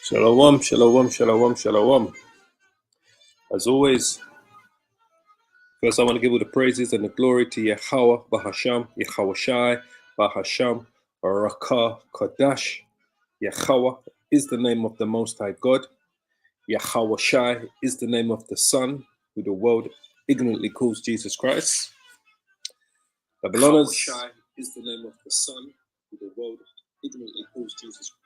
Shalom, shalom, shalom, shalom. As always, first I want to give all the praises and the glory to Yahweh, Bahasham, Yahweh Shai, Bahasham, Barakah, Kodash. Yahweh is the name of the Most High God. Yahweh Shai is the name of the Son, who the world ignorantly calls Jesus Christ. Babyloners is the name of the Son, who the world ignorantly calls Jesus Christ.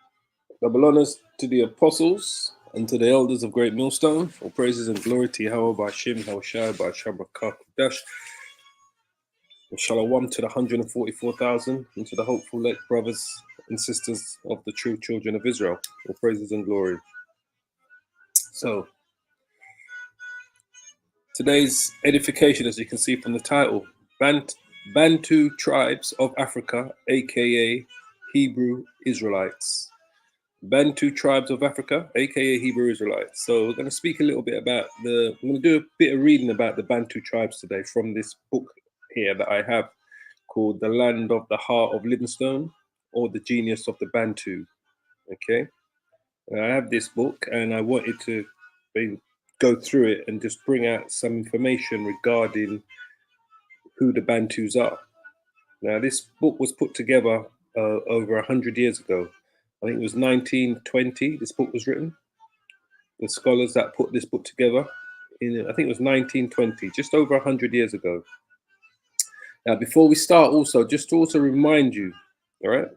Babyloners to the apostles and to the elders of Great Millstone, all praises and glory to Yahweh by Shem, Hawashai, by Shabrakah Dash. Shalom to the 144,000 and to the hopeful elect brothers and sisters of the true children of Israel, all praises and glory. So, today's edification, as you can see from the title, Bantu tribes of Africa, aka Hebrew Israelites. Bantu tribes of Africa, aka Hebrew Israelites. So we're going to speak a little bit about we're going to do a bit of reading about the Bantu tribes today from this book here that I have called The Land of the Heart of Livingstone, or The Genius of the Bantu. Okay, I have this book and I wanted to go through it and just bring out some information regarding who the Bantus are. Now, this book was put together over 100 years ago. I think it was 1920 this book was written. The scholars that put this book together, I think it was 1920, just over 100 years ago. Now, before we start, also, just to also remind you, all right,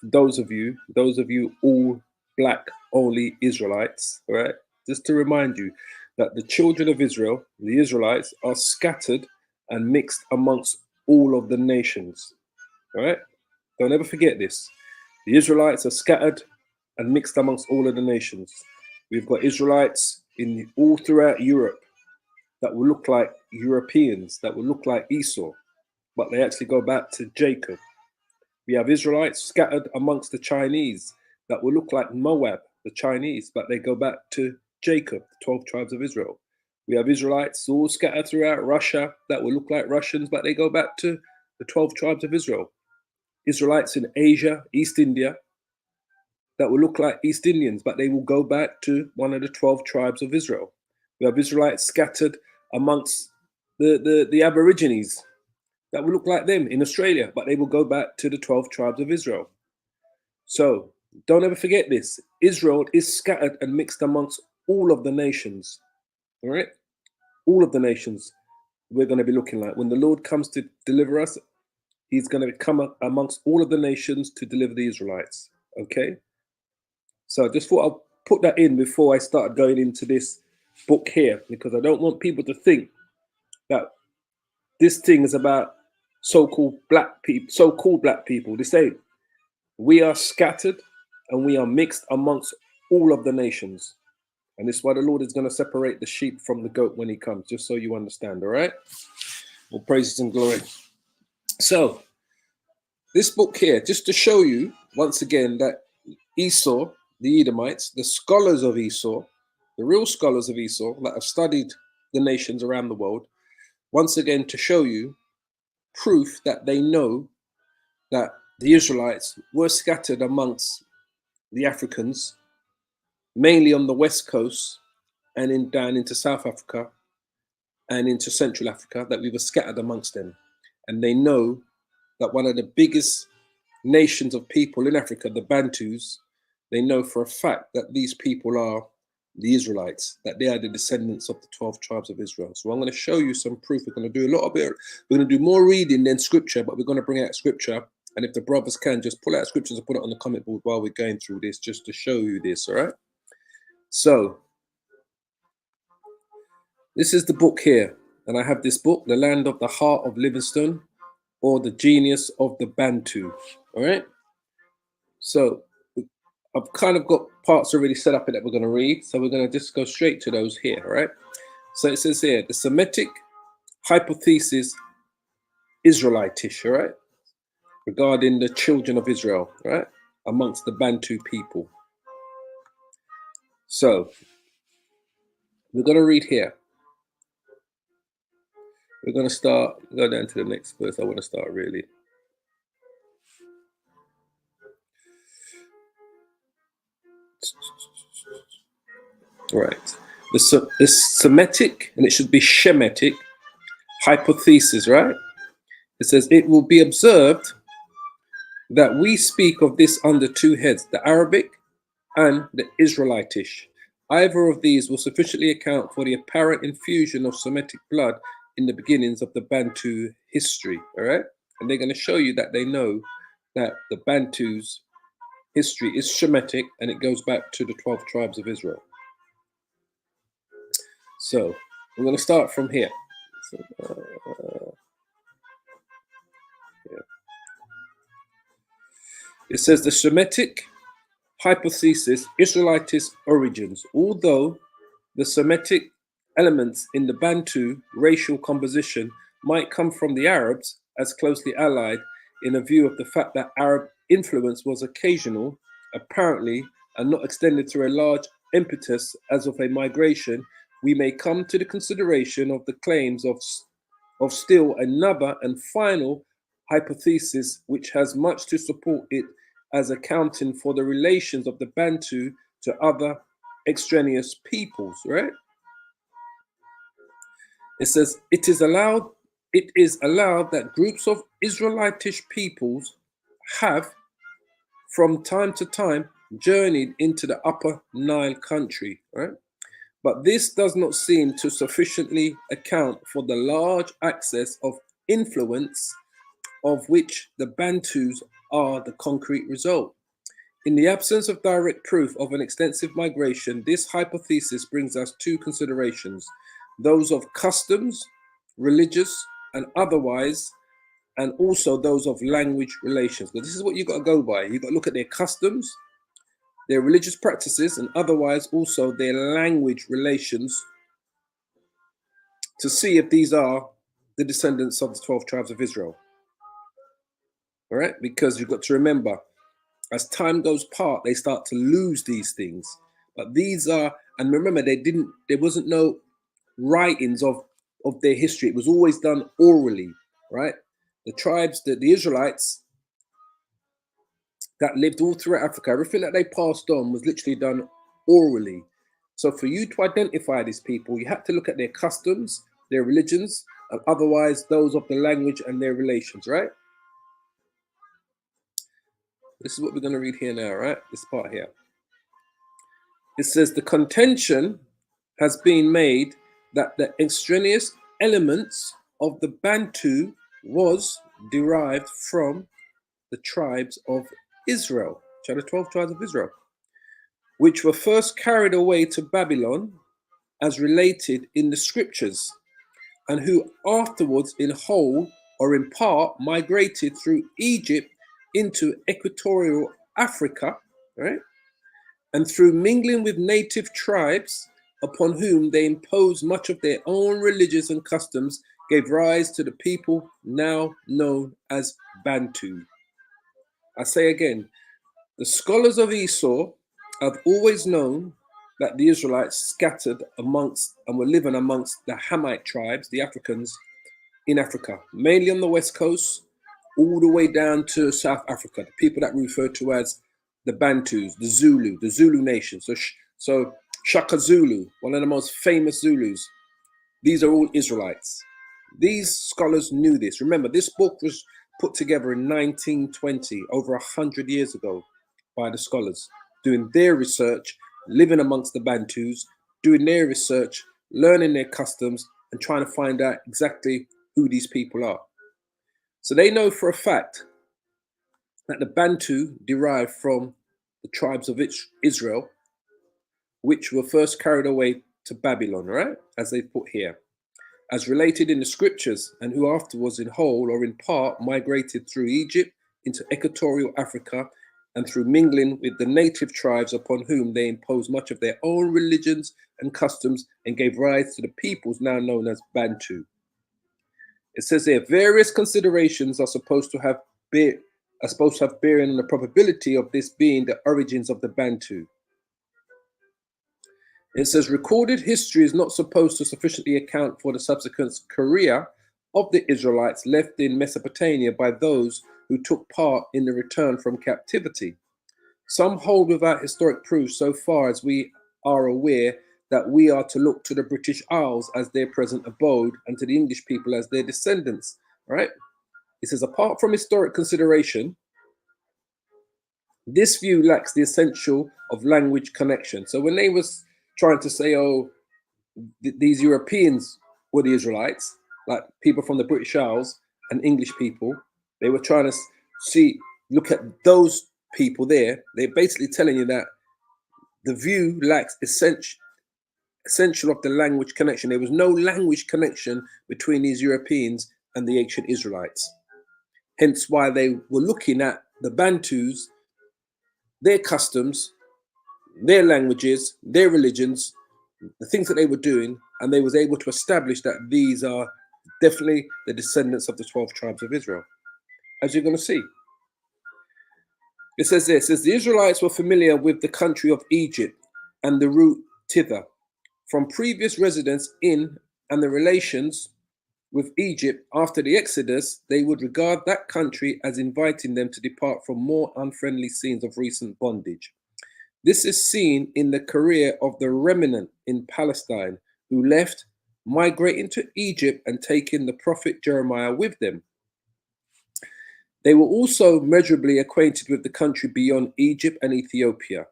those of you all black only Israelites, all right, just to remind you that the children of Israel, the Israelites, are scattered and mixed amongst all of the nations, all right? Don't ever forget this. The Israelites are scattered and mixed amongst all of the nations. We've got Israelites all throughout Europe that will look like Europeans, that will look like Esau, but they actually go back to Jacob. We have Israelites scattered amongst the Chinese that will look like Moab, the Chinese, but they go back to Jacob, the 12 tribes of Israel. We have Israelites all scattered throughout Russia that will look like Russians, but they go back to the 12 tribes of Israel. Israelites in Asia, East India, that will look like East Indians, but they will go back to one of the 12 tribes of Israel. We have Israelites scattered amongst the Aborigines that will look like them in Australia, but they will go back to the 12 tribes of Israel. So don't ever forget this. Israel is scattered and mixed amongst all of the nations. All right? All of the nations we're going to be looking like. When the Lord comes to deliver us, he's going to come amongst all of the nations to deliver the Israelites. Okay? So I just thought I'll put that in before I start going into this book here, because I don't want people to think that this thing is about so-called black people. This ain't. We are scattered and we are mixed amongst all of the nations. And this is why the Lord is going to separate the sheep from the goat when he comes, just so you understand, all right? Well, praises and glory. So, this book here, just to show you, once again, that Esau, the Edomites, the scholars of Esau, the real scholars of Esau that have studied the nations around the world, once again to show you proof that they know that the Israelites were scattered amongst the Africans, mainly on the west coast and down into South Africa and into Central Africa, that we were scattered amongst them. And they know that one of the biggest nations of people in Africa, the Bantus, they know for a fact that these people are the Israelites, that they are the descendants of the 12 tribes of Israel. So I'm going to show you some proof. We're going to do a lot of it. We're going to do more reading than scripture, but we're going to bring out scripture. And if the brothers can, just pull out scriptures and put it on the comment board while we're going through this, just to show you this, all right? So, this is the book here. And I have this book, The Land of the Heart of Livingstone, or The Genius of the Bantu, all right? So, I've kind of got parts already set up that we're going to read. So we're going to just go straight to those here, all right? So it says here, the Semitic hypothesis Israelitish, all right? Regarding the children of Israel, right? Amongst the Bantu people. So, we're going to read here. We're going to go down to the next verse. I want to start really. Right. The Semitic, and it should be Shemitic, hypothesis, right? It says, it will be observed that we speak of this under two heads, the Arabic and the Israelitish. Either of these will sufficiently account for the apparent infusion of Semitic blood in the beginnings of the Bantu history, all right? And they're going to show you that they know that the Bantu's history is Shemitic and it goes back to the 12 tribes of Israel. So I'm going to start from here. Yeah. It says the Semitic hypothesis, Israelitish origins. Although the Semitic elements in the Bantu racial composition might come from the Arabs as closely allied, in a view of the fact that Arab influence was occasional, apparently, and not extended through a large impetus as of a migration, we may come to the consideration of the claims of still another and final hypothesis which has much to support it as accounting for the relations of the Bantu to other extraneous peoples, right? It says it is allowed that groups of Israelitish peoples have from time to time journeyed into the upper Nile country, right? But this does not seem to sufficiently account for the large access of influence of which the Bantus are the concrete result. In the absence of direct proof of an extensive migration, this hypothesis brings us two considerations, those of customs, religious and otherwise, and also those of language relations. But this is what you've got to go by. You've got to look at their customs, their religious practices, and otherwise also their language relations to see if these are the descendants of the 12 tribes of Israel. All right, because you've got to remember, as time goes past, they start to lose these things. But these are, and remember, there wasn't no writings of their history. It was always done orally, right? The tribes, the Israelites that lived all throughout Africa, everything that they passed on was literally done orally. So for you to identify these people, you have to look at their customs, their religions, and otherwise those of the language and their relations, right? This is what we're going to read here now, right? This part here. It says the contention has been made that the extraneous elements of the Bantu was derived from the tribes of Israel, the 12 tribes of Israel, which were first carried away to Babylon as related in the scriptures, and who afterwards in whole or in part migrated through Egypt into equatorial Africa, right? And through mingling with native tribes upon whom they imposed much of their own religions and customs, gave rise to the people now known as Bantu. I say again, the scholars of Esau have always known that the Israelites scattered amongst and were living amongst the Hamite tribes, the Africans in Africa, mainly on the west coast, all the way down to South Africa, the people that we refer to as the Bantus, the Zulu nation. So Shaka Zulu, one of the most famous Zulus, these are all Israelites. These scholars knew this. Remember, this book was put together in 1920, over 100 years ago, by the scholars, doing their research, living amongst the Bantus, doing their research, learning their customs, and trying to find out exactly who these people are. So they know for a fact that the Bantu derived from the tribes of Israel, which were first carried away to Babylon, right? As they put here, as related in the scriptures, and who afterwards in whole or in part migrated through Egypt into equatorial Africa, and through mingling with the native tribes upon whom they imposed much of their own religions and customs and gave rise to the peoples now known as Bantu. It says here, various considerations are supposed to have bearing on the probability of this being the origins of the Bantu. It says recorded history is not supposed to sufficiently account for the subsequent career of the Israelites left in Mesopotamia by those who took part in the return from captivity. Some hold without historic proof, so far as we are aware, that we are to look to the British Isles as their present abode and to the English people as their descendants, right? It says, apart from historic consideration, this view lacks the essential of language connection. So when they was trying to say, oh, these Europeans were the Israelites, like people from the British Isles and English people, they were trying to look at those people there. They're basically telling you that the view lacks essential of the language connection. There was no language connection between these Europeans and the ancient Israelites. Hence why they were looking at the Bantus, their customs, their languages, their religions, the things that they were doing, and they was able to establish that these are definitely the descendants of the 12 tribes of Israel, as you're going to see. It says this, the Israelites were familiar with the country of Egypt and the route thither from previous residence in, and the relations with Egypt after the Exodus. They would regard that country as inviting them to depart from more unfriendly scenes of recent bondage. This is seen in the career of the remnant in Palestine who left, migrating to Egypt and taking the prophet Jeremiah with them. They were also measurably acquainted with the country beyond Egypt and Ethiopia.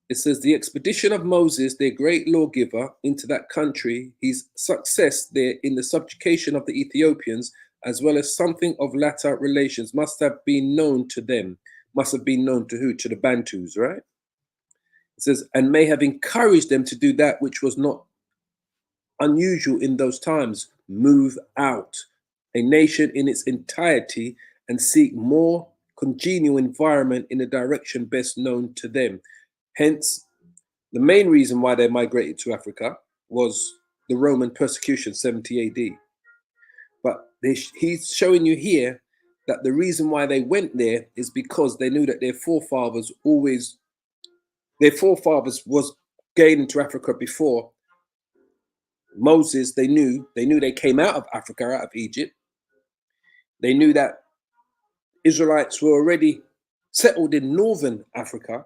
It says, the expedition of Moses, their great lawgiver, into that country, his success there in the subjugation of the Ethiopians, as well as something of latter relations, must have been known to them. Must have been known to who? To the Bantus, right? It says, and may have encouraged them to do that which was not unusual in those times, move out, a nation in its entirety, and seek more congenial environment in the direction best known to them. Hence, the main reason why they migrated to Africa was the Roman persecution, 70 AD. But he's showing you here that the reason why they went there is because they knew that their forefathers was going into Africa before Moses. They knew they came out of Africa, out of Egypt. They knew that Israelites were already settled in northern Africa.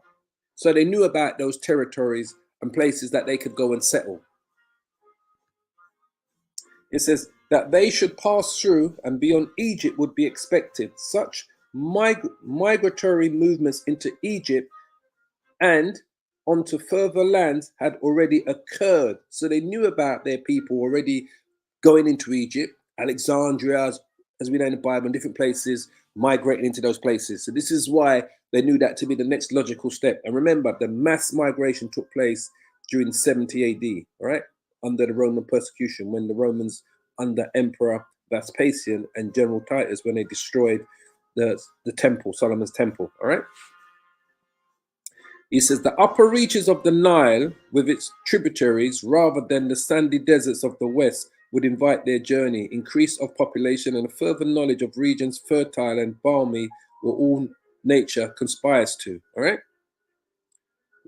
So they knew about those territories and places that they could go and settle. It says that they should pass through and beyond Egypt would be expected. Such migratory movements into Egypt and onto further lands had already occurred. So they knew about their people already going into Egypt, Alexandria, as we know in the Bible, and different places, migrating into those places. So this is why they knew that to be the next logical step. And remember, the mass migration took place during 70 AD, right? Under the Roman persecution, when the Romans, under Emperor Vespasian and General Titus, when they destroyed the temple, Solomon's temple, all right? He says the upper reaches of the Nile with its tributaries, rather than the sandy deserts of the west, would invite their journey. Increase of population and a further knowledge of regions fertile and balmy were all nature conspires to. All right.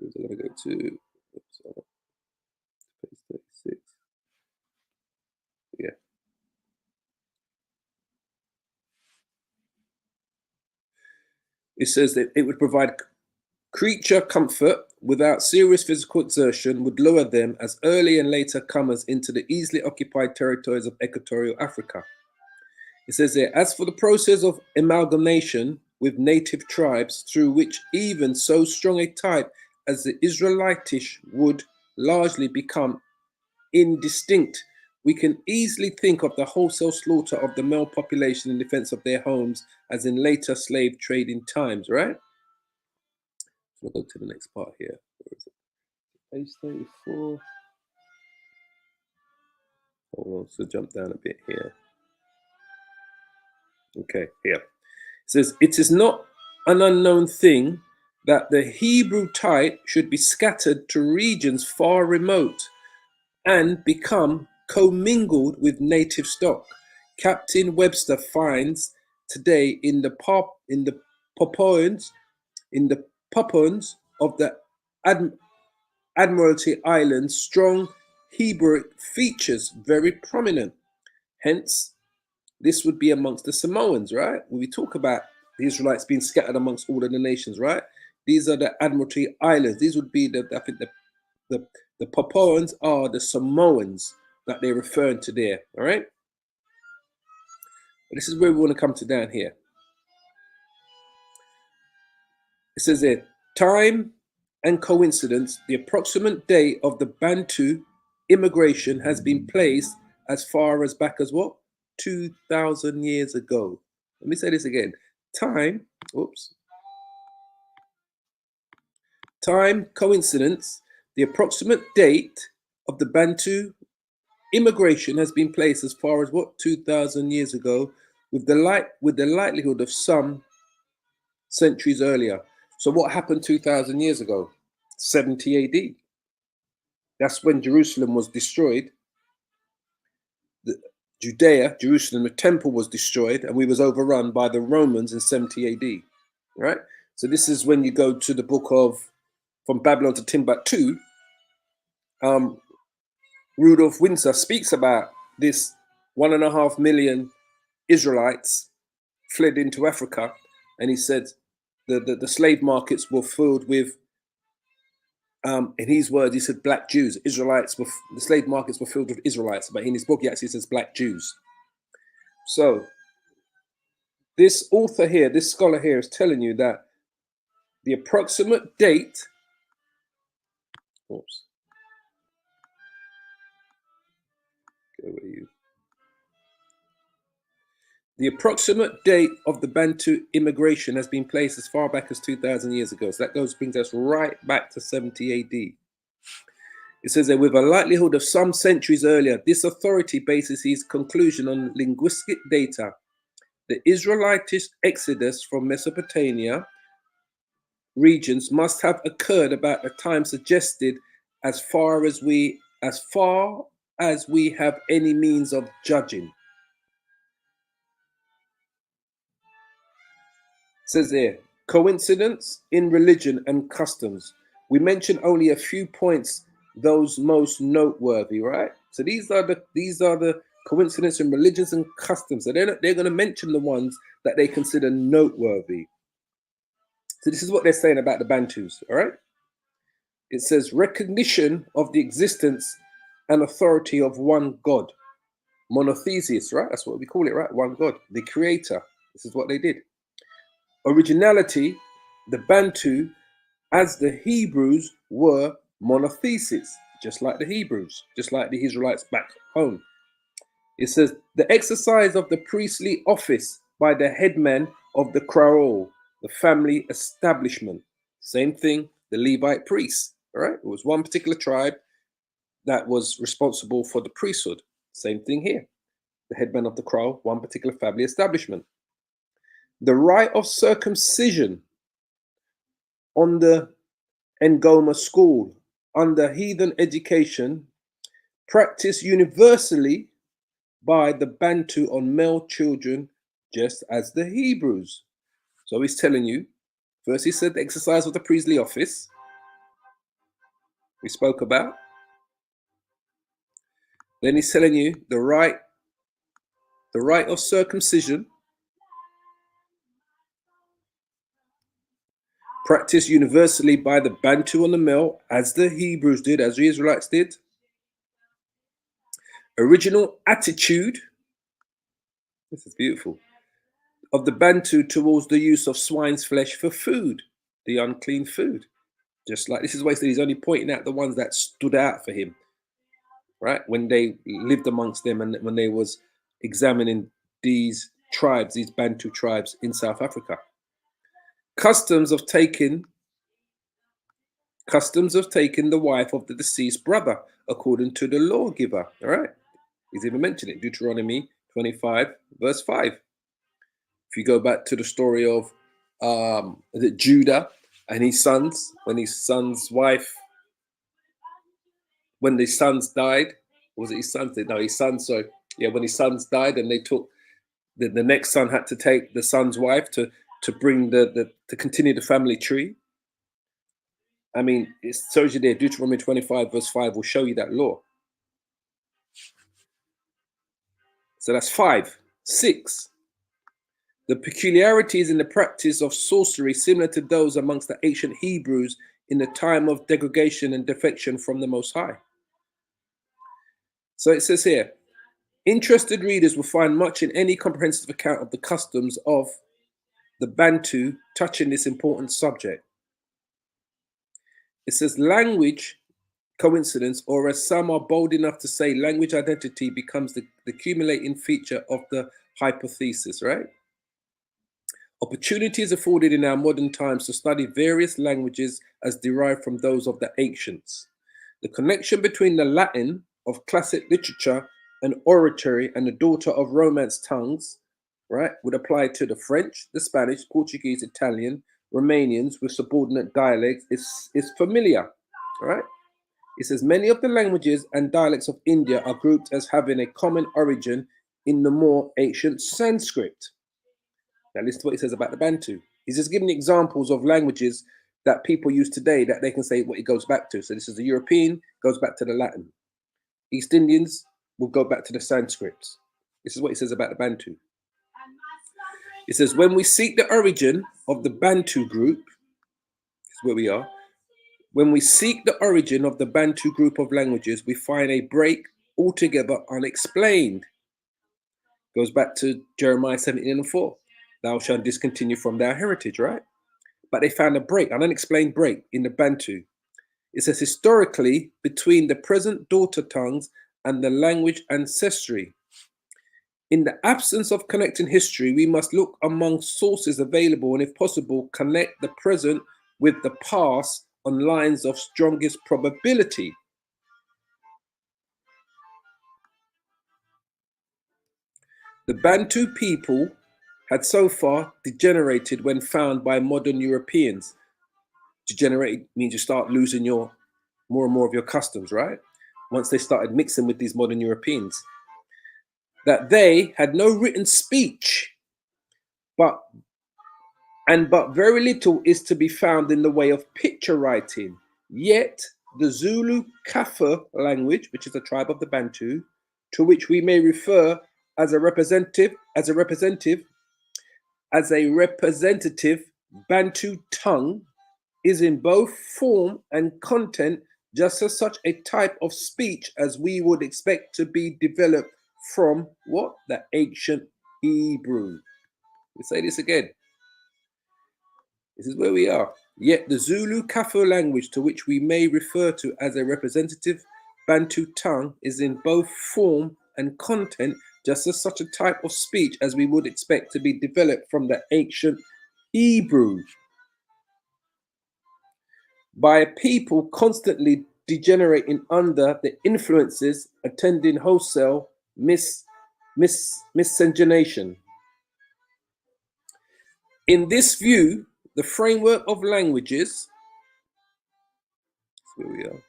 I'm going to go to page 36. Yeah. It says that it would provide creature comfort without serious physical exertion, would lure them as early and later comers into the easily occupied territories of equatorial Africa. It says there, as for the process of amalgamation with native tribes, through which even so strong a type as the Israelitish would largely become indistinct, we can easily think of the wholesale slaughter of the male population in defense of their homes, as in later slave trading times, right? We'll go to the next part here. Where is it? Page 34. Hold on, so jump down a bit here. Okay, here. It says, it is not an unknown thing that the Hebrew type should be scattered to regions far remote and become commingled with native stock. Captain Webster finds today in the Papuans of the Admiralty Islands strong Hebrew features very prominent. Hence, this would be amongst the Samoans, right? When we talk about the Israelites being scattered amongst all of the nations, right? These are the Admiralty Islands. These would be I think the Papuans are the Samoans that they're referring to there. All right. But this is where we want to come to down here. It says there, time and coincidence, the approximate date of the Bantu immigration has been placed as far as back as what? 2,000 years ago. Let me say this again. Time, oops. Time, coincidence, the approximate date of the Bantu immigration has been placed as far as what? 2,000 years ago, with the likelihood of some centuries earlier. So what happened 2,000 years ago? 70 AD. That's when Jerusalem was destroyed. Jerusalem, the temple was destroyed, and we was overrun by the Romans in 70 AD. Right? So this is when you go to the book of From Babylon to Timbuktu. Rudolf Windsor speaks about this 1.5 million Israelites fled into Africa, and he said the slave markets were filled with, in his words, he said black Jews. The slave markets were filled with Israelites, but in his book he actually says black Jews. So this author here, this scholar here, is telling you that the approximate date, oops, go where you. The approximate date of the Bantu immigration has been placed as far back as 2,000 years ago. So that brings us right back to 70 AD. It says that with a likelihood of some centuries earlier, this authority bases his conclusion on linguistic data. The Israelitish exodus from Mesopotamia regions must have occurred about the time suggested as far as we have any means of judging. It says here, coincidence in religion and customs. We mention only a few points, those most noteworthy, right? So these are the coincidence in religions and customs. So they're going to mention the ones that they consider noteworthy. So this is what they're saying about the Bantus, all right? It says recognition of the existence and authority of one God. Monothesis, right? That's what we call it, right? One God, the creator. This is what they did. Originality, the Bantu, as the Hebrews, were monothesis, just like the Hebrews, just like the Israelites back home. It says the exercise of the priestly office by the headman of the kraal, the family establishment. Same thing, the Levite priests, all right? It was one particular tribe that was responsible for the priesthood. Same thing here. The headman of the kraal, one particular family establishment. The rite of circumcision on the Ngoma school under heathen education, practiced universally by the Bantu on male children, just as the Hebrews. So he's telling you, first he said the exercise of the priestly office, we spoke about. Then he's telling you the rite of circumcision, practiced universally by the Bantu on the male, as the Hebrews did, as the Israelites did. Original attitude, this is beautiful, of the Bantu towards the use of swine's flesh for food, the unclean food. Just like, this is why he's only pointing out the ones that stood out for him, right? When they lived amongst them and when they was examining these tribes, these Bantu tribes in South Africa. Customs of taking the wife of the deceased brother, according to the lawgiver, all right? He's even mentioned it, Deuteronomy 25, verse 5. If you go back to the story of Judah and his sons, when the sons died, was it his sons? No, his sons. So yeah, when his sons died, and they took the next son had to take the son's wife to bring to continue the family tree. I mean, it shows you there. Deuteronomy 25 verse 5 will show you that law. So that's 5. 6. The peculiarities in the practice of sorcery, similar to those amongst the ancient Hebrews in the time of degradation and defection from the Most High. So it says here, interested readers will find much in any comprehensive account of the customs of the Bantu touching this important subject. It says language coincidence, or as some are bold enough to say, language identity becomes the accumulating feature of the hypothesis, right? Opportunities afforded in our modern times to study various languages as derived from those of the ancients. The connection between the Latin of classic literature and oratory and the daughter of Romance tongues, right, would apply to the French, the Spanish, Portuguese, Italian, Romanians with subordinate dialects is familiar, right? It says many of the languages and dialects of India are grouped as having a common origin in the more ancient Sanskrit. Now listen to what he says about the Bantu. He's just giving examples of languages that people use today that they can say what it goes back to. So this is the European, goes back to the Latin. East Indians will go back to the Sanskrit. This is what he says about the Bantu. It says, when we seek the origin of the Bantu group, this is where we are. When we seek the origin of the Bantu group of languages, we find a break altogether unexplained. Goes back to Jeremiah 17:4. Thou shalt discontinue from thy heritage, right? But they found a break, an unexplained break in the Bantu. It says historically between the present daughter tongues and the language ancestry. In the absence of connecting history, we must look among sources available and, if possible, connect the present with the past on lines of strongest probability. The Bantu people had so far degenerated when found by modern Europeans. Degenerate means you start losing more and more of your customs, right? Once they started mixing with these modern Europeans. That they had no written speech, but very little is to be found in the way of picture writing. Yet the Zulu Kafur language, which is a tribe of the Bantu, to which we may refer as a representative Bantu tongue, is in both form and content just as such a type of speech as we would expect to be developed from what? The ancient Hebrew. We say this again. This is where we are. Yet the Zulu Kafur language, to which we may refer to as a representative Bantu tongue, is in both form and content just as such a type of speech as we would expect to be developed from the ancient Hebrew. By a people constantly degenerating under the influences attending wholesale miscegenation. In this view, the framework of languages, that's where we are.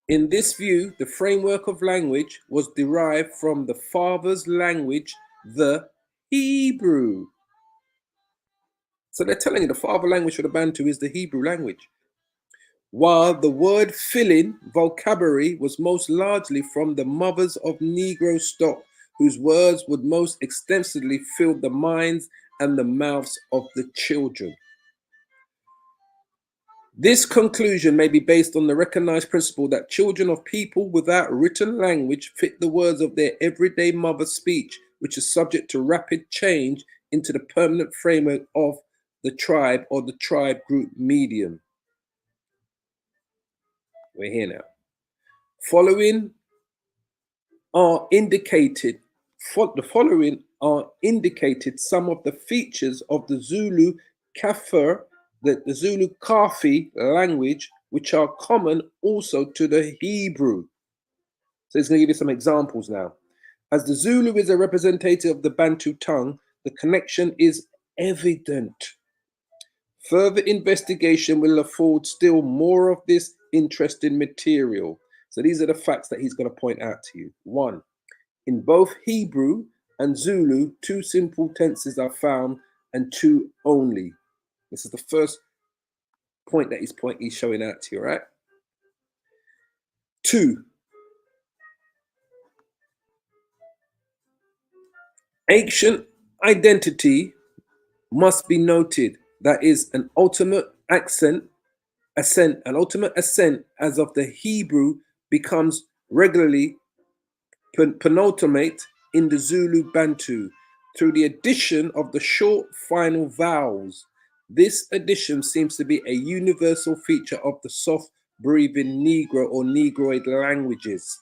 In this view, the framework of language was derived from the father's language, the Hebrew. So they're telling you the father language for the Bantu is the Hebrew language. While the word filling vocabulary was most largely from the mothers of Negro stock, whose words would most extensively fill the minds and the mouths of the children. This conclusion may be based on the recognized principle that children of people without written language fit the words of their everyday mother speech, which is subject to rapid change into the permanent framework of the tribe or the tribe group medium. We're here now. The following are indicated some of the features of the Zulu Kafur, the Zulu Kafi language, which are common also to the Hebrew. So it's going to give you some examples now. As the Zulu is a representative of the Bantu tongue, the connection is evident. Further investigation will afford still more of this interesting material. So these are the facts that he's going to point out to you. 1. In both Hebrew and Zulu, 2 simple tenses are found and 2 only. This is the first point that he's showing out to you, right? 2. Ancient identity must be noted. That is an ultimate accent ascent, an ultimate ascent as of the Hebrew becomes regularly penultimate in the Zulu Bantu through the addition of the short final vowels. This addition seems to be a universal feature of the soft breathing Negro or Negroid languages.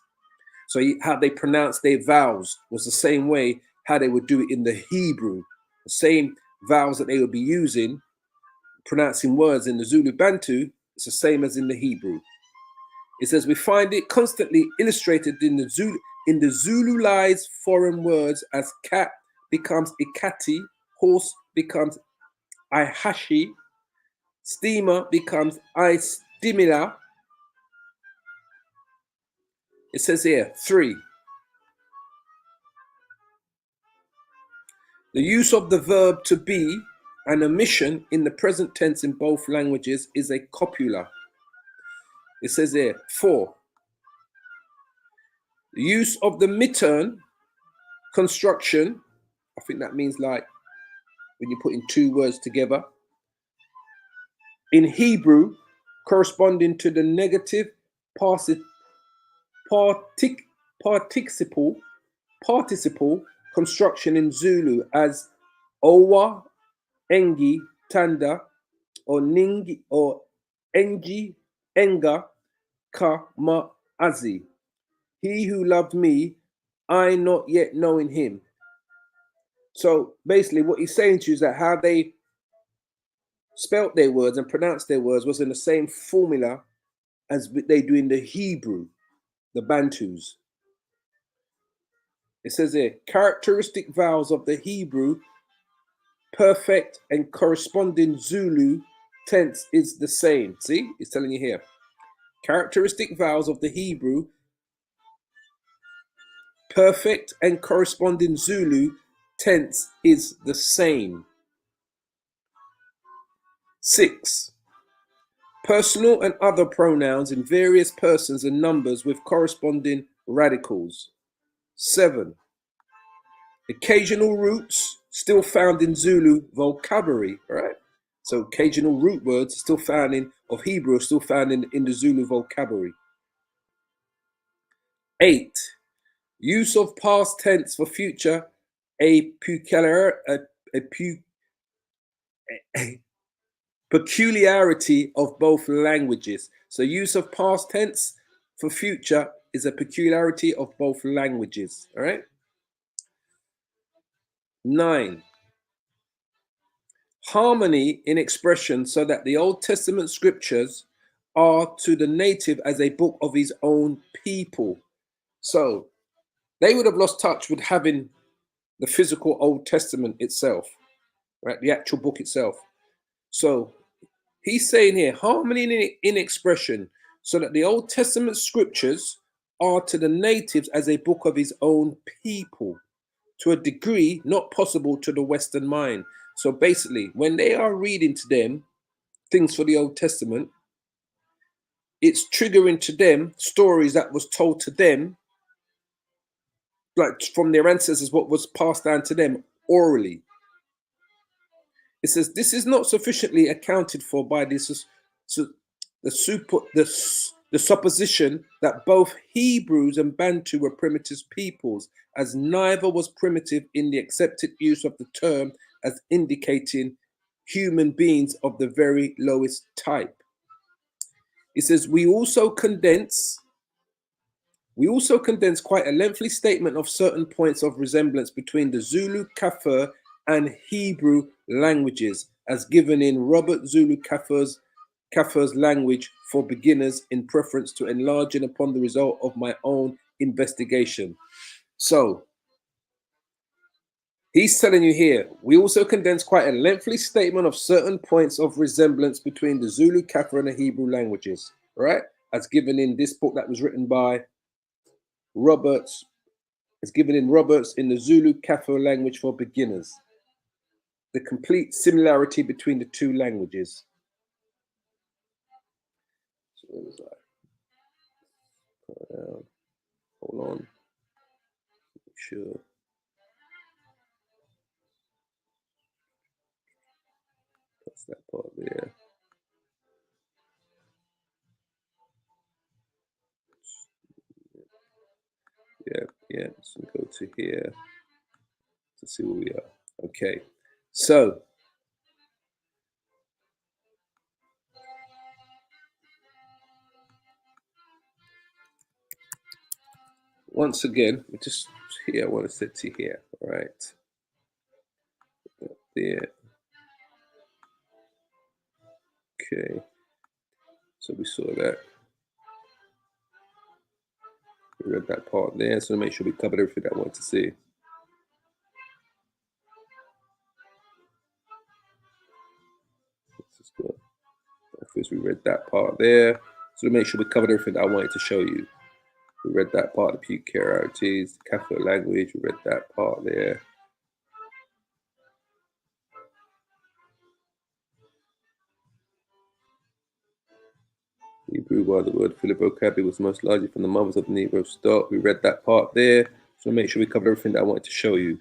So how they pronounce their vowels was the same way how they would do it in the Hebrew. The same vowels that they would be using, pronouncing words in the Zulu Bantu, it's the same as in the Hebrew. It says we find it constantly illustrated in the Zululized foreign words as cat becomes ikati, horse becomes ihashi, steamer becomes istimila. It says here, 3. The use of the verb to be and omission in the present tense in both languages is a copula. It says here, 4. The use of the midterm construction, I think that means like when you're putting two words together, in Hebrew, corresponding to the negative participle construction in Zulu as owa, engi, tanda, or ningi, or engi, enga, ka, ma, azi. He who loved me, I not yet knowing him. So basically what he's saying to you is that how they spelt their words and pronounced their words was in the same formula as they do in the Hebrew, the Bantus. It says here, characteristic vowels of the Hebrew, perfect and corresponding Zulu tense is the same. See, it's telling you here. Characteristic vowels of the Hebrew, perfect and corresponding Zulu tense is the same. 6. Personal and other pronouns in various persons and numbers with corresponding radicals. 7. Occasional roots still found in Zulu vocabulary, right? So occasional root words still found of Hebrew are still found in the Zulu vocabulary. 8. Use of past tense for future, a peculiarity of both languages. So use of past tense for future is a peculiarity of both languages, all right? 9. Harmony in expression so that the Old Testament scriptures are to the native as a book of his own people. So they would have lost touch with having the physical Old Testament itself, right? The actual book itself. So he's saying here, harmony in expression so that the Old Testament scriptures are to the natives as a book of his own people, to a degree not possible to the Western mind. So basically, when they are reading to them things for the Old Testament, it's triggering to them stories that was told to them, like from their ancestors, what was passed down to them orally. It says this is not sufficiently accounted for by this, the supposition that both Hebrews and Bantu were primitive peoples, as neither was primitive in the accepted use of the term as indicating human beings of the very lowest type. It says we also condense quite a lengthy statement of certain points of resemblance between the Zulu Kafir and Hebrew languages, as given in Robert Zulu Kafir's language for beginners, in preference to enlarging upon the result of my own investigation. So he's telling you here, we also condense quite a lengthy statement of certain points of resemblance between the Zulu Kafir and the Hebrew languages, right? As given in this book that was written by Roberts. It's given in Roberts in the Zulu Kafir language for beginners. The complete similarity between the two languages. So where was I? Hold on. Make sure. That's that part there. Yeah. So go to here to see where we are. Okay. So once again, we just here. I want to set to here. All right. There. Okay. So we saw that. We read that part there. So make sure we covered everything that I wanted to see. This is good. First, we read that part there. So to make sure we covered everything that I wanted to show you. We read that part, the peculiarities, the Catholic language. We read that part there. Hebrew, while the word for the vocabulary was most largely from the mothers of the Negro stock. We read that part there. So make sure we covered everything that I wanted to show you.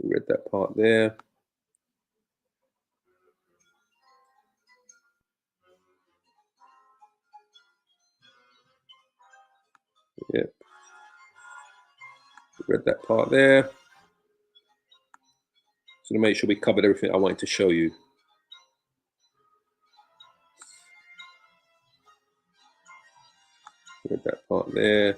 We read that part there. Yep. We read that part there. So to make sure we covered everything I wanted to show you. We read that part there.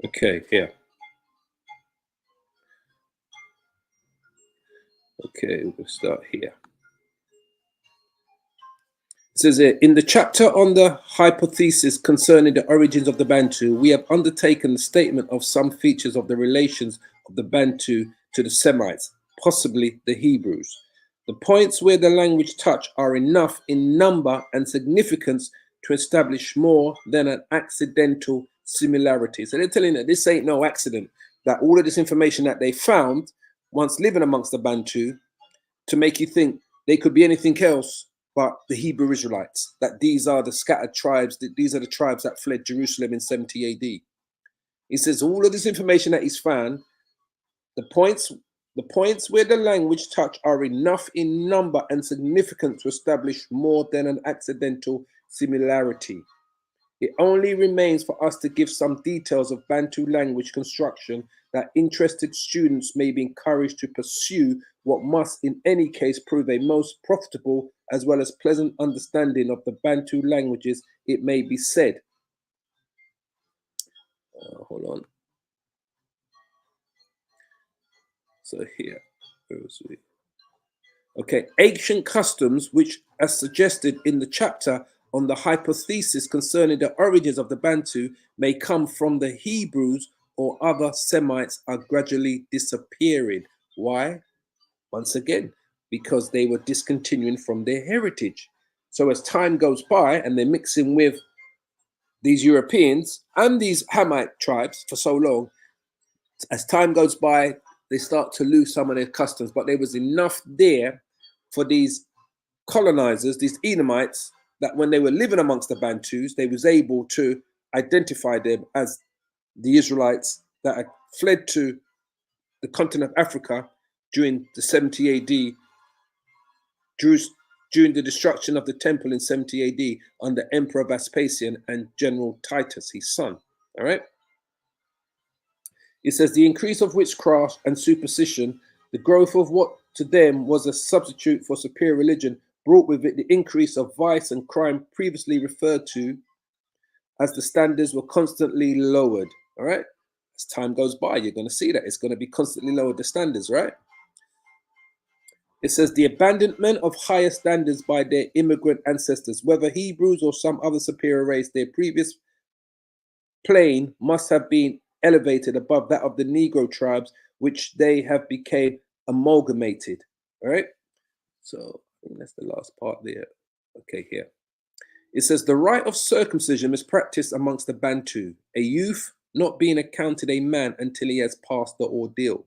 Okay, here. Okay, we'll start here. It says here, in the chapter on the hypothesis concerning the origins of the Bantu, we have undertaken the statement of some features of the relations of the Bantu to the Semites, possibly the Hebrews. The points where the language touch are enough in number and significance to establish more than an accidental similarity. So they're telling that this ain't no accident, that all of this information that they found once living amongst the Bantu to make you think they could be anything else but the Hebrew Israelites, that these are the scattered tribes, that these are the tribes that fled Jerusalem in 70 AD. He says all of this information that he's found, the points where the language touch are enough in number and significance to establish more than an accidental similarity. It only remains for us to give some details of Bantu language construction that interested students may be encouraged to pursue what must in any case prove a most profitable as well as pleasant understanding of the Bantu languages, it may be said. Hold on. So here, where was we? Okay, ancient customs, which as suggested in the chapter on the hypothesis concerning the origins of the Bantu, may come from the Hebrews or other Semites are gradually disappearing. Why? Once again, because they were discontinuing from their heritage. So as time goes by and they're mixing with these Europeans and these Hamite tribes for so long, as time goes by, they start to lose some of their customs, but there was enough there for these colonizers, these Edomites, that when they were living amongst the Bantus, they was able to identify them as the Israelites that had fled to the continent of Africa during the 70 AD, during the destruction of the temple in 70 AD under Emperor Vespasian and General Titus, his son. All right. It says the increase of witchcraft and superstition, the growth of what to them was a substitute for superior religion, brought with it the increase of vice and crime previously referred to as the standards were constantly lowered. All right. As time goes by, you're going to see that it's going to be constantly lowered, the standards, right? It says the abandonment of higher standards by their immigrant ancestors, whether Hebrews or some other superior race, their previous plane must have been elevated above that of the Negro tribes, which they have became amalgamated. All right. So I think that's the last part there. Okay, here. It says the rite of circumcision is practiced amongst the Bantu, a youth not being accounted a man until he has passed the ordeal.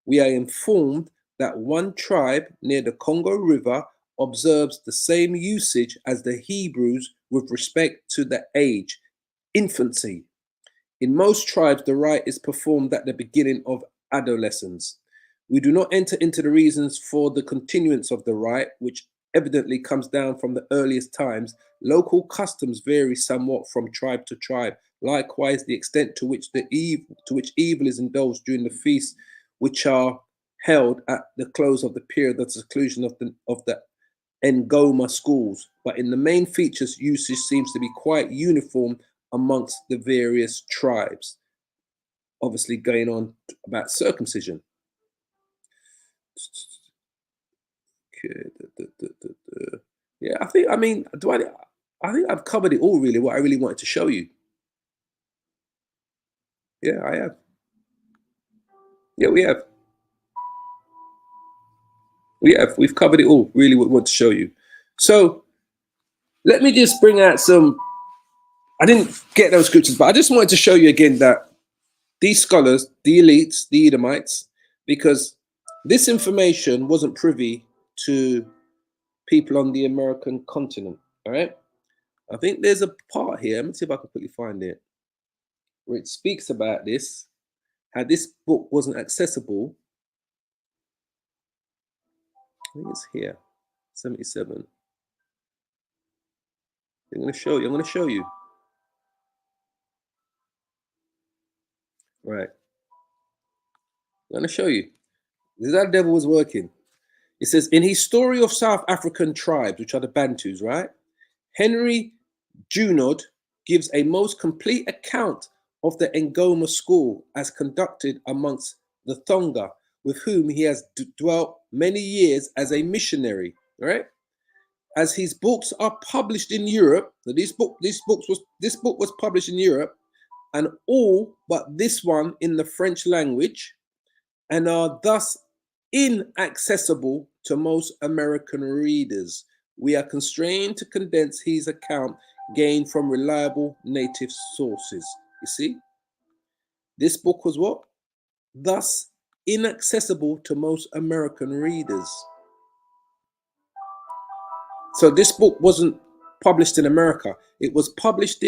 We are informed that one tribe near the Congo River observes the same usage as the Hebrews with respect to the age, infancy. In most tribes, the rite is performed at the beginning of adolescence. We do not enter into the reasons for the continuance of the rite, which evidently comes down from the earliest times. Local customs vary somewhat from tribe to tribe. Likewise, the extent to which evil is indulged during the feasts, which are held at the close of the period of the seclusion of the Ngoma schools. But in the main features, usage seems to be quite uniform amongst the various tribes. Obviously, going on about circumcision. Yeah, I think I've covered it all, really, what I really wanted to show you. Yeah, I have. Yeah, we have. We've covered it all, really, what we want to show you. So let me just bring out some. I didn't get those scriptures, but I just wanted to show you again that these scholars, the elites, the Edomites, because this information wasn't privy to people on the American continent. All right. I think there's a part here. Let me see if I can quickly find it, where it speaks about this, how this book wasn't accessible. I think it's here, 77. I'm going to show you. I'm going to show you. Right. I'm going to show you. This is how the devil was working. It says, in his story of South African tribes, which are the Bantus, right? Henry Junod gives a most complete account of the Ngoma school as conducted amongst the Thonga, with whom he has dwelt many years as a missionary, right? As his books are published in Europe, so this book was published in Europe, and all but this one in the French language, and are thus inaccessible to most American readers. We are constrained to condense his account gained from reliable native sources. You see, this book was what? Thus inaccessible to most American readers. So this book wasn't published in America. It was published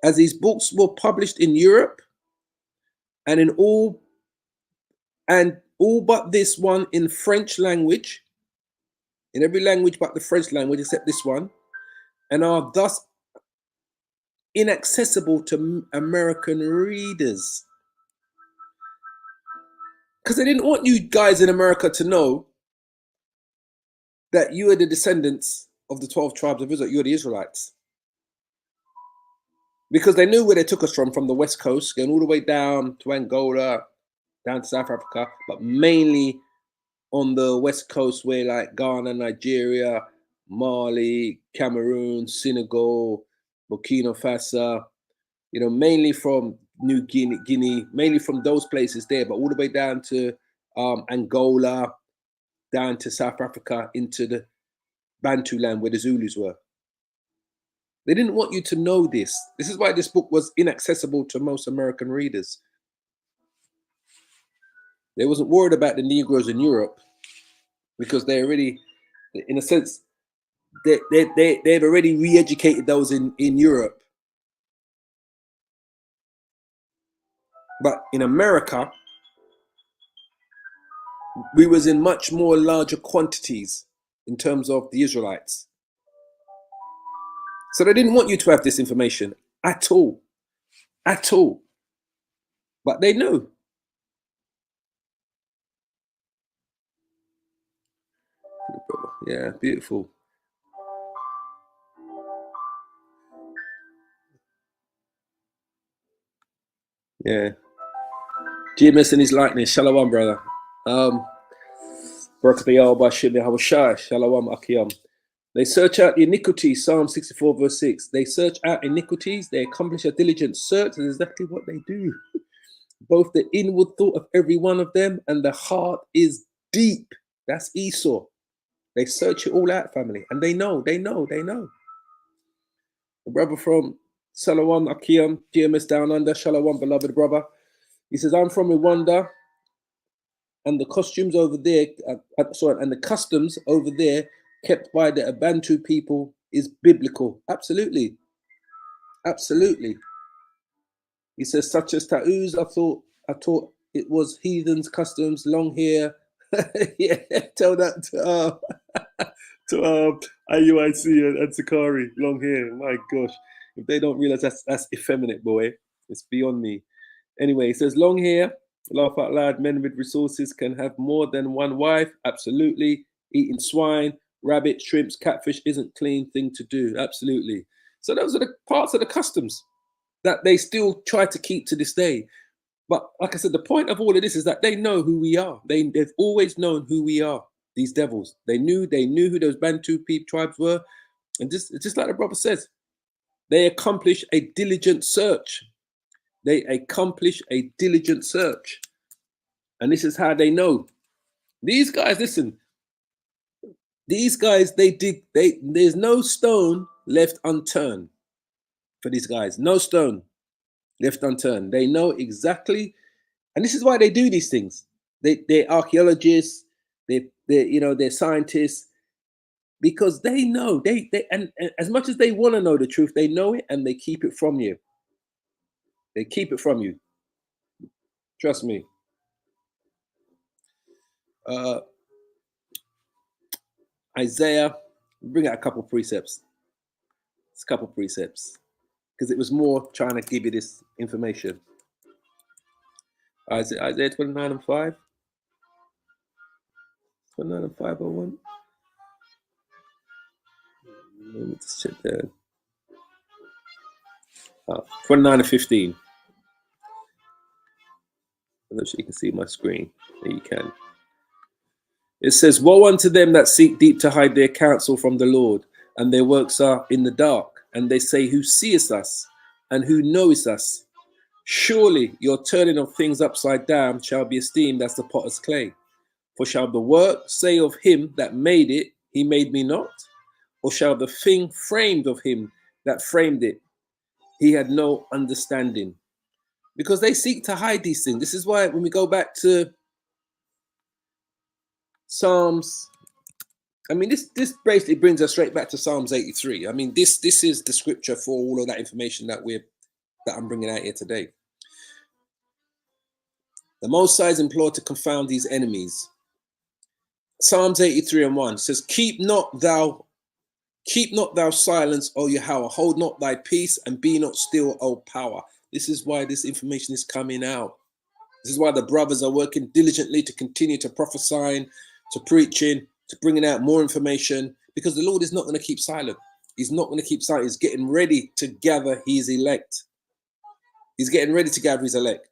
as these books were published in Europe, and all but this one in French language, in every language but the French language except this one, and are thus inaccessible to American readers. Because they didn't want you guys in America to know that you are the descendants of the 12 tribes of Israel. You're the Israelites. Because they knew where they took us from the West Coast, going all the way down to Angola, down to South Africa, but mainly on the West Coast, where like Ghana, Nigeria, Mali, Cameroon, Senegal, Burkina Faso, mainly from New Guinea, mainly from those places there, but all the way down to Angola, down to South Africa, into the Bantu land where the Zulus were. They didn't want you to know this. This is why this book was inaccessible to most American readers. They wasn't worried about the Negroes in Europe because they already, in a sense, they've already re-educated those in Europe. But in America, we was in much more larger quantities in terms of the Israelites. So they didn't want you to have this information at all. At all. But they knew. Yeah, beautiful. Yeah. GMS in his likeness. Shalom, brother. Shalom, Akiyam. They search out the iniquity, Psalm 64, verse 6. They search out iniquities, they accomplish a diligent search. That's exactly what they do. Both the inward thought of every one of them and the heart is deep. That's Esau. They search it all out, family. And they know. The brother from Shalom, Akiyam, GMS Down Under, Shalom, beloved brother. He says, I'm from Rwanda. and the costumes over there, and the customs over there kept by the Bantu people is biblical. Absolutely, absolutely. He says, such as tattoos. I thought it was heathens' customs, long hair. Yeah, tell that to IUIC and Sakari, long hair. My gosh, if they don't realize that's effeminate, boy, it's beyond me. Anyway, he says long hair. Laugh out loud. Men with resources can have more than one wife. Absolutely. Eating swine, rabbit, shrimps, catfish isn't clean thing to do. Absolutely. So those are the parts of the customs that they still try to keep to this day. But like I said, the point of all of this is that they know who we are. They've always known who we are. These devils. They knew who those Bantu tribes were, and just like the brother says, they accomplish a diligent search. They accomplish a diligent search, and this is how they know. These guys, listen. These guys, they dig. There's no stone left unturned for these guys. No stone left unturned. They know exactly. And this is why they do these things. They're archaeologists, they're scientists, because they know and as much as they want to know the truth, they know it and they keep it from you. They keep it from you. Trust me. Isaiah, bring out a couple precepts. It's a couple precepts. Because it was more trying to give you this information. Isaiah 29 and 5. 29 and 501. Let me just check that. 29 and 15. I don't know if you can see my screen. There you can. It says, woe unto them that seek deep to hide their counsel from the Lord, and their works are in the dark. And they say, who seest us, and who knoweth us? Surely your turning of things upside down shall be esteemed as the potter's clay. For shall the work say of him that made it, he made me not? Or shall the thing framed of him that framed it, he had no understanding? Because they seek to hide these things. This is why when we go back to Psalms, I mean, this basically brings us straight back to Psalms 83. I mean, this is the scripture for all of that information that I'm bringing out here today. The Most High is implored to confound these enemies. Psalms 83 and 1 says, keep not thou silence, O Yahweh, hold not thy peace, and be not still, O power. This is why this information is coming out. This is why the brothers are working diligently to continue to prophesying, to preaching, to bringing out more information, because the Lord is not going to keep silent. He's not going to keep silent. He's getting ready to gather his elect. He's getting ready to gather his elect.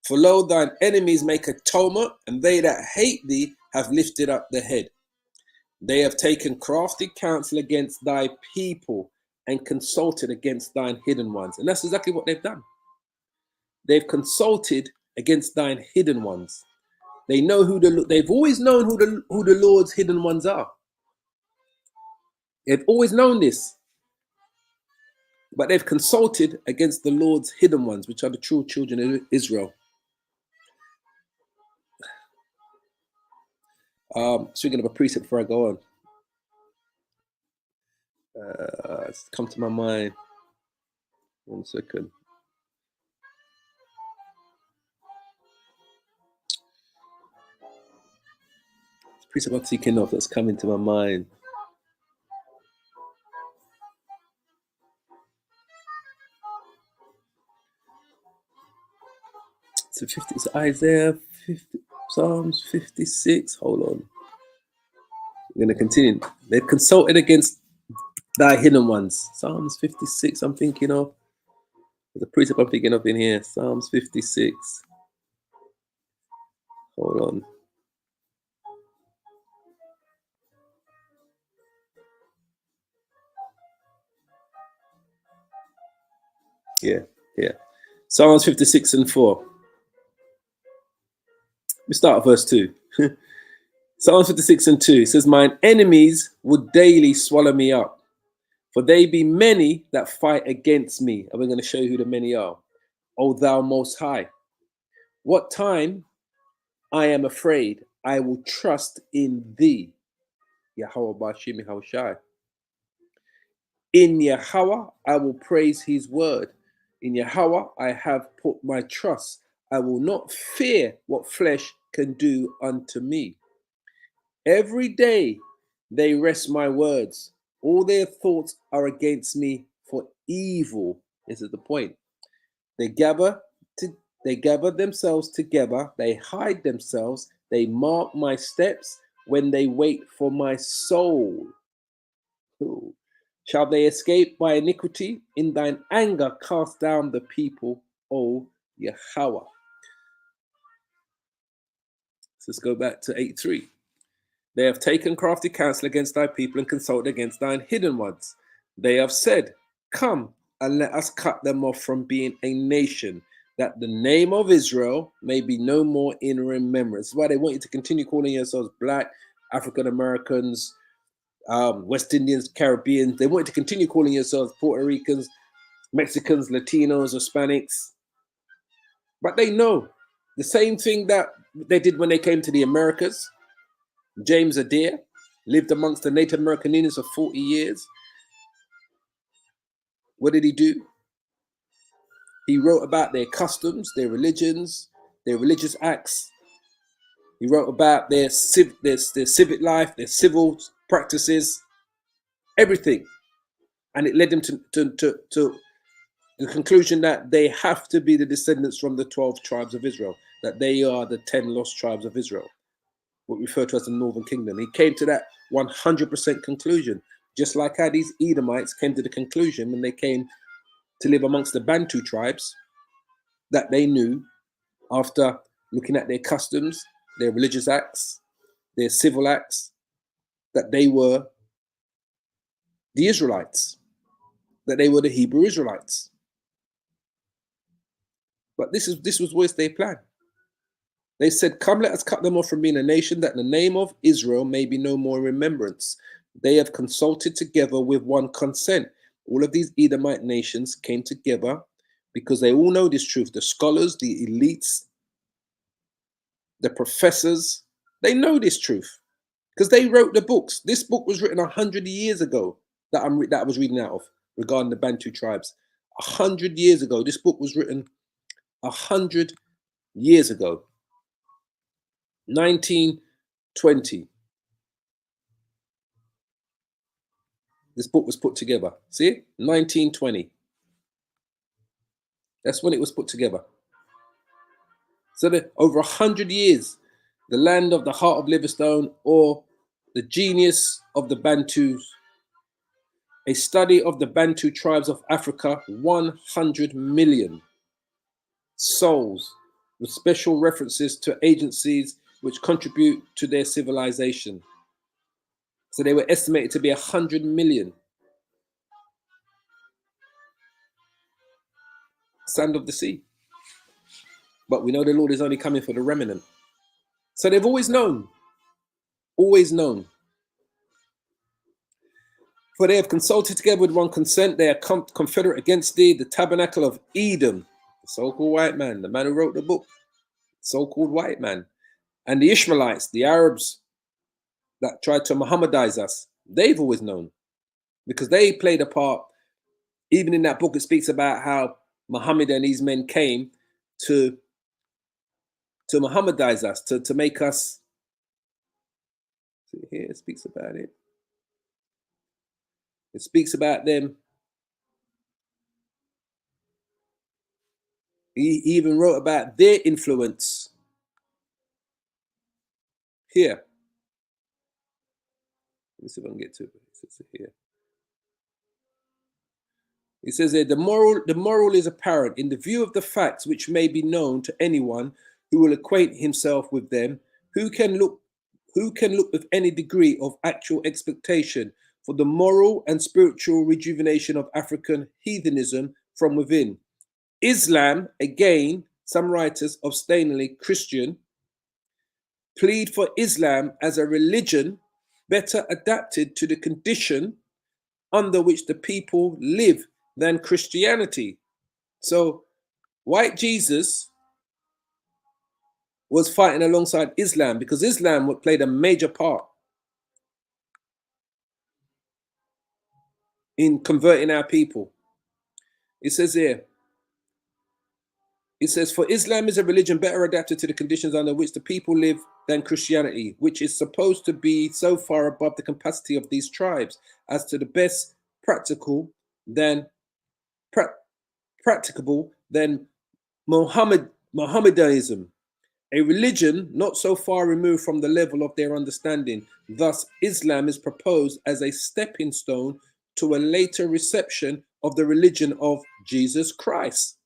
For lo, thine enemies make a tumult, and they that hate thee have lifted up the head. They have taken crafty counsel against thy people and consulted against thine hidden ones. And that's exactly what they've done. They've consulted against thine hidden ones. They know they've always known who the Lord's hidden ones are. They've always known this. But they've consulted against the Lord's hidden ones, which are the true children of Israel. Speaking of a precept before I go on, it's come to my mind. 1 second. It's a precept I'm thinking of that's coming to my mind. It's Isaiah 50, Psalms 56. Hold on. We're going to continue. They've consulted against thy hidden ones. Psalms 56, I'm thinking of. There's a precept I'm thinking of in here. Psalms 56. Hold on. Yeah. Psalms 56 and 4. We start at verse 2. Psalms 56 and 2. It says, mine enemies would daily swallow me up, for they be many that fight against me. And we're going to show you who the many are. O thou most high, what time I am afraid. I will trust in thee. Yahweh Bashim Shai. In Yahweh, I will praise his word. In Yahweh, I have put my trust. I will not fear what flesh can do unto me. Every day they wrest my words. All their thoughts are against me for evil. This is the point. They gather themselves together. They hide themselves. They mark my steps when they wait for my soul. Ooh. Shall they escape by iniquity? In thine anger cast down the people, O Yahweh. So let's go back to 8:3. They have taken crafty counsel against thy people and consulted against thine hidden ones. They have said, come and let us cut them off from being a nation, that the name of Israel may be no more in remembrance. That's why they want you to continue calling yourselves black, African Americans, West Indians, Caribbeans. They want you to continue calling yourselves Puerto Ricans, Mexicans, Latinos, Hispanics. But they know the same thing that they did when they came to the Americas. James Adair lived amongst the Native American Indians for 40 years. What did he do? He wrote about their customs, their religions, their religious acts. He wrote about their civic life, their civil practices, everything. And it led them to the conclusion that they have to be the descendants from the 12 tribes of Israel, that they are the 10 lost tribes of Israel, what we refer to as the Northern Kingdom. He came to that 100% conclusion, just like how these Edomites came to the conclusion when they came to live amongst the Bantu tribes, that they knew after looking at their customs, their religious acts, their civil acts, that they were the Israelites, that they were the Hebrew Israelites. But this was always their plan. They said, come, let us cut them off from being a nation, that the name of Israel may be no more in remembrance. They have consulted together with one consent. All of these Edomite nations came together because they all know this truth. The scholars, the elites, the professors, they know this truth because they wrote the books. This book was written 100 years ago that I was reading out of regarding the Bantu tribes. 100 years ago. This book was written 100 years ago. 1920. This book was put together. See it? 1920. That's when it was put together. So that over 100 years, the land of the heart of Livingstone, or the genius of the Bantus, a study of the Bantu tribes of Africa, 100 million souls, with special references to agencies which contribute to their civilization. So they were estimated to be 100 million. Sand of the sea. But we know the Lord is only coming for the remnant. So they've always known. Always known. For they have consulted together with one consent. They are confederate against thee, the tabernacle of Edom, the so-called white man, the man who wrote the book, so-called white man. And the Ishmaelites, the Arabs that tried to Muhammadize us, they've always known. Because they played a part. Even in that book, it speaks about how Muhammad and these men came to Muhammadize us, to make us. Here it speaks about it. It speaks about them. He even wrote about their influence. Here. Let me see if I can get to it. It's here. It says there, the moral is apparent in the view of the facts which may be known to anyone who will acquaint himself with them, who can look with any degree of actual expectation for the moral and spiritual rejuvenation of African heathenism from within. Islam, again, some writers, obstinately Christian, plead for Islam as a religion better adapted to the condition under which the people live than Christianity. So white Jesus was fighting alongside Islam, because Islam played a major part in converting our people. It says here, it says, for Islam is a religion better adapted to the conditions under which the people live than Christianity, which is supposed to be so far above the capacity of these tribes as to the best practicable than Mohammedanism, a religion not so far removed from the level of their understanding. Thus, Islam is proposed as a stepping stone to a later reception of the religion of Jesus Christ.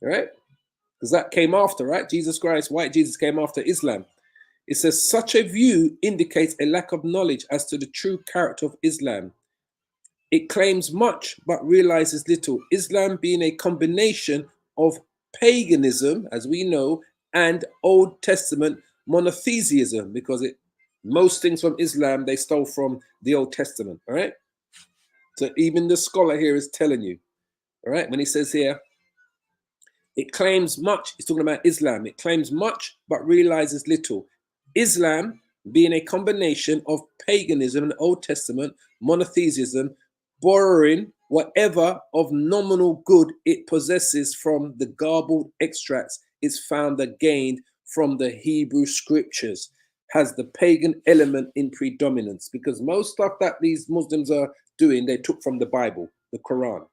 Right? Because that came after, right? Jesus Christ, white Jesus, came after Islam. It says such a view indicates a lack of knowledge as to the true character of Islam. It claims much but realizes little. Islam being a combination of paganism, as we know, and Old Testament monotheism, because most things from Islam they stole from the Old Testament. All right. So even the scholar here is telling you, all right, when he says here, it claims much, he's talking about Islam. It claims much but realizes little. Islam being a combination of paganism and Old Testament monotheism, borrowing whatever of nominal good it possesses from the garbled extracts it's found that gained from the Hebrew scriptures, has the pagan element in predominance, because most stuff that these Muslims are doing, they took from the Bible, the Quran.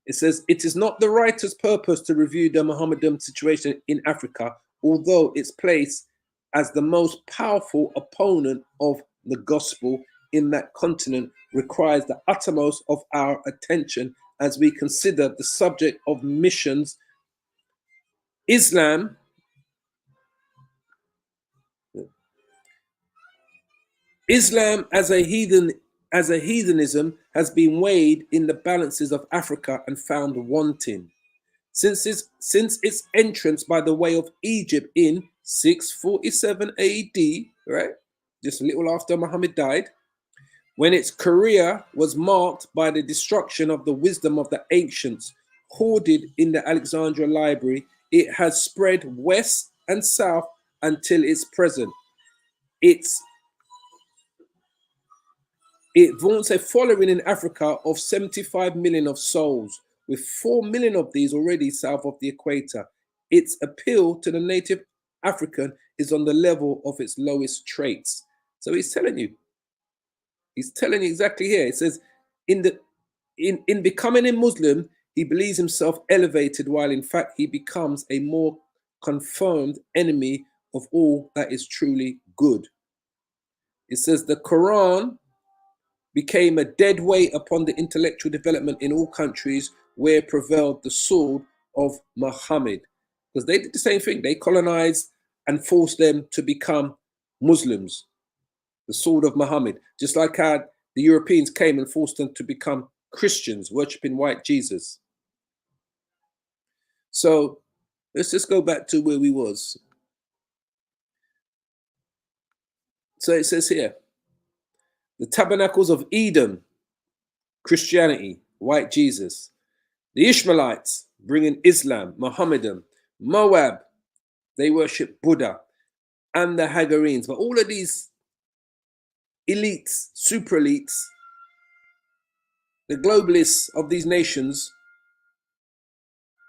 It says, it is not the writer's purpose to review the Mohammedan situation in Africa, although its place as the most powerful opponent of the gospel in that continent requires the uttermost of our attention as we consider the subject of missions. Islam as a heathenism has been weighed in the balances of Africa and found wanting. Since its entrance by the way of Egypt in 647 AD, right, just a little after Muhammad died, when its career was marked by the destruction of the wisdom of the ancients hoarded in the Alexandria Library, it has spread west and south until its present. It vaunts a following in Africa of 75 million of souls, with 4 million of these already south of the equator. Its appeal to the native African is on the level of its lowest traits. So he's telling you exactly here. It says, in becoming a Muslim, he believes himself elevated, while in fact he becomes a more confirmed enemy of all that is truly good. It says the Quran became a dead weight upon the intellectual development in all countries where prevailed the sword of Muhammad. Because they did the same thing. They colonized and forced them to become Muslims. The sword of Muhammad. Just like how the Europeans came and forced them to become Christians, worshipping white Jesus. So let's just go back to where we was. So it says here, the tabernacles of Edom, Christianity, white Jesus. The Ishmaelites bringing Islam, Mohammedan. Moab, they worship Buddha. And the Hagarenes. But all of these elites, super elites, the globalists of these nations,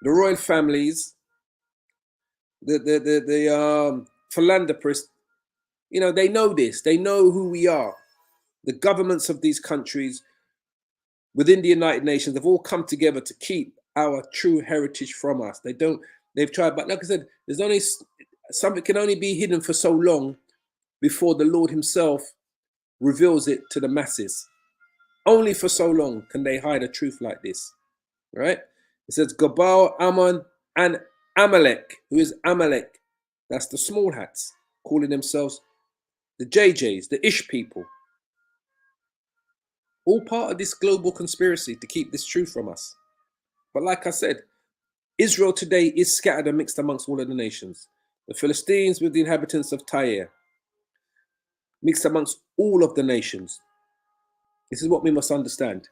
the royal families, the philanthropists, you know, they know this. They know who we are. The governments of these countries within the United Nations have all come together to keep our true heritage from us. They've tried, but like I said, there's only something can only be hidden for so long before the Lord himself reveals it to the masses. Only for so long can they hide a truth like this, right? It says Gabal, Ammon, and Amalek. Who is Amalek? That's the small hats, calling themselves the JJs, the Ish people. All part of this global conspiracy to keep this truth from us. But like I said, Israel today is scattered and mixed amongst all of the nations. The Philistines with the inhabitants of Tyre, mixed amongst all of the nations. This is what we must understand.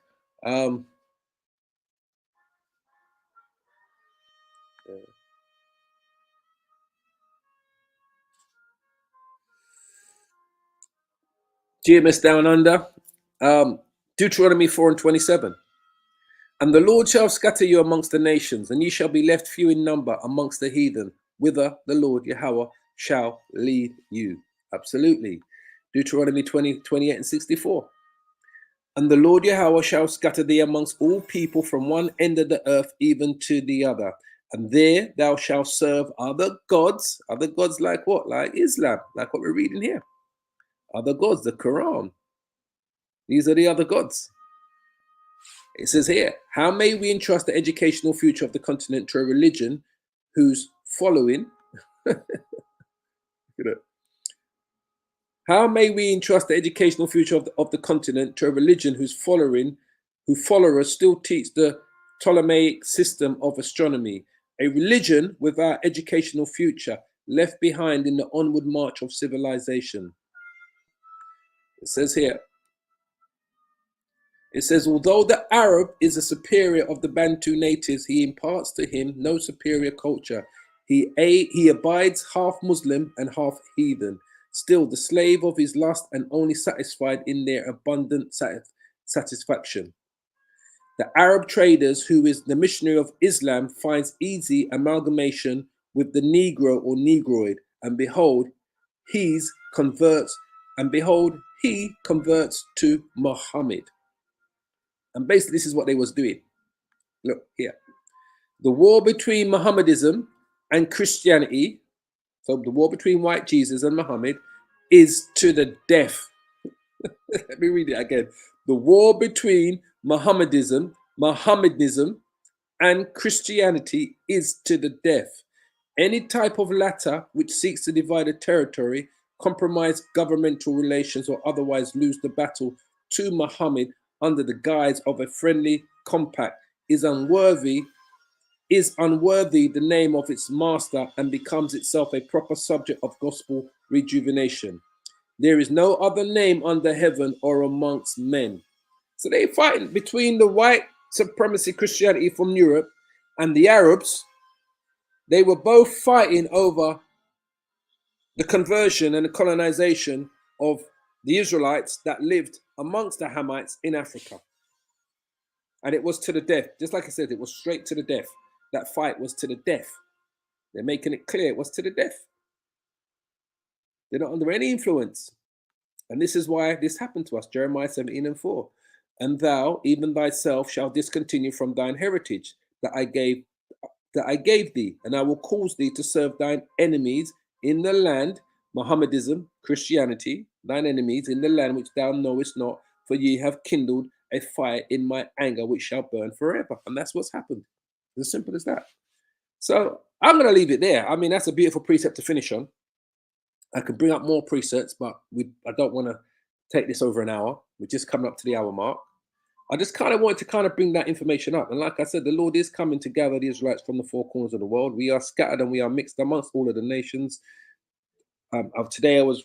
GMS Down Under, Deuteronomy 4:27. And the Lord shall scatter you amongst the nations, and ye shall be left few in number amongst the heathen, whither the Lord Yahweh shall lead you. Absolutely. Deuteronomy 20:28 and 64. And the Lord Yahweh shall scatter thee amongst all people from one end of the earth even to the other. And there thou shalt serve other gods like what? Like Islam, like what we're reading here. Other gods, the Quran. These are the other gods. It says here, how may we entrust the educational future of the continent to a religion whose following, how may we entrust the educational future of the continent to a religion whose followers still teach the Ptolemaic system of astronomy, a religion without educational future, left behind in the onward march of civilization? It says here, it says, although the Arab is a superior of the Bantu natives, he imparts to him no superior culture. He abides half Muslim and half heathen, still the slave of his lust and only satisfied in their abundant satisfaction. The Arab traders, who is the missionary of Islam, finds easy amalgamation with the Negro or Negroid, and behold, he converts to Muhammad. And basically, this is what they was doing. Look here. The war between Mohammedanism and Christianity, so the war between white Jesus and Muhammad, is to the death. Let me read it again. The war between Mohammedanism and Christianity is to the death. Any type of latter which seeks to divide a territory, compromise governmental relations, or otherwise lose the battle to Muhammad under the guise of a friendly compact is unworthy the name of its master and becomes itself a proper subject of gospel rejuvenation. There is no other name under heaven or amongst men. So they fighting between the white supremacy Christianity from Europe and the Arabs. They were both fighting over the conversion and the colonization of the Israelites that lived amongst the Hamites in Africa. And it was to the death. Just like I said, it was straight to the death. That fight was to the death. They're making it clear it was to the death. They're not under any influence. And this is why this happened to us, Jeremiah 17:4. And thou, even thyself, shalt discontinue from thine heritage that I gave thee, and I will cause thee to serve thine enemies in the land, Mohammedanism, Christianity, thine enemies in the land which thou knowest not, for ye have kindled a fire in my anger which shall burn forever. And that's what's happened. It's as simple as that. So I'm going to leave it there. I mean, that's a beautiful precept to finish on. I could bring up more precepts, but I don't want to take this over an hour. We're just coming up to the hour mark. I just kind of wanted to bring that information up. And like I said, the Lord is coming to gather the Israelites from the four corners of the world. We are scattered and we are mixed amongst all of the nations. Today I was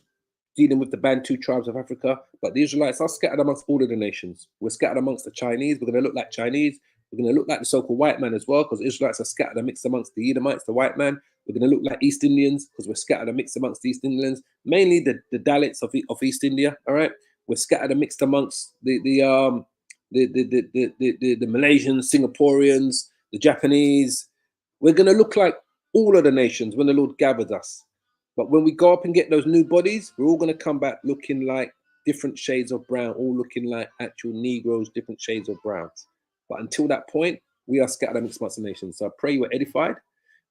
dealing with the Bantu tribes of Africa, but the Israelites are scattered amongst all of the nations. We're scattered amongst the Chinese. We're going to look like Chinese. We're going to look like the so-called white man as well, because Israelites are scattered and mixed amongst the Edomites, the white man. We're going to look like East Indians, because we're scattered and mixed amongst the East Indians, mainly the Dalits of East India. All right, we're scattered and mixed amongst the Malaysians, Singaporeans, the Japanese. We're going to look like all of the nations when the Lord gathers us. But when we go up and get those new bodies, we're all going to come back looking like different shades of brown, all looking like actual Negroes, different shades of browns. But until that point, we are scattered amongst the nations. So I pray you are edified.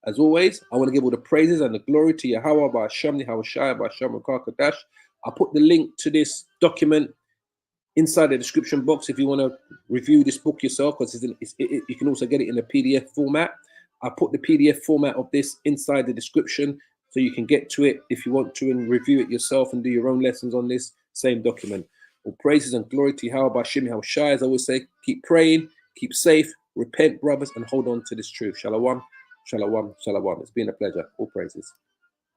As always, I want to give all the praises and the glory to Yahweh by Hashem, Yahushua, by Hashem, Kadash. I'll put the link to this document inside the description box if you want to review this book yourself, because you can also get it in a PDF format. I'll put the PDF format of this inside the description so you can get to it if you want to and review it yourself and do your own lessons on this same document. All praises and glory to Yahweh by Hashem, Yahushua. As I always say, keep praying, keep safe, repent, brothers, and hold on to this truth. Shalom, shalom, shalom. It's been a pleasure. All praises.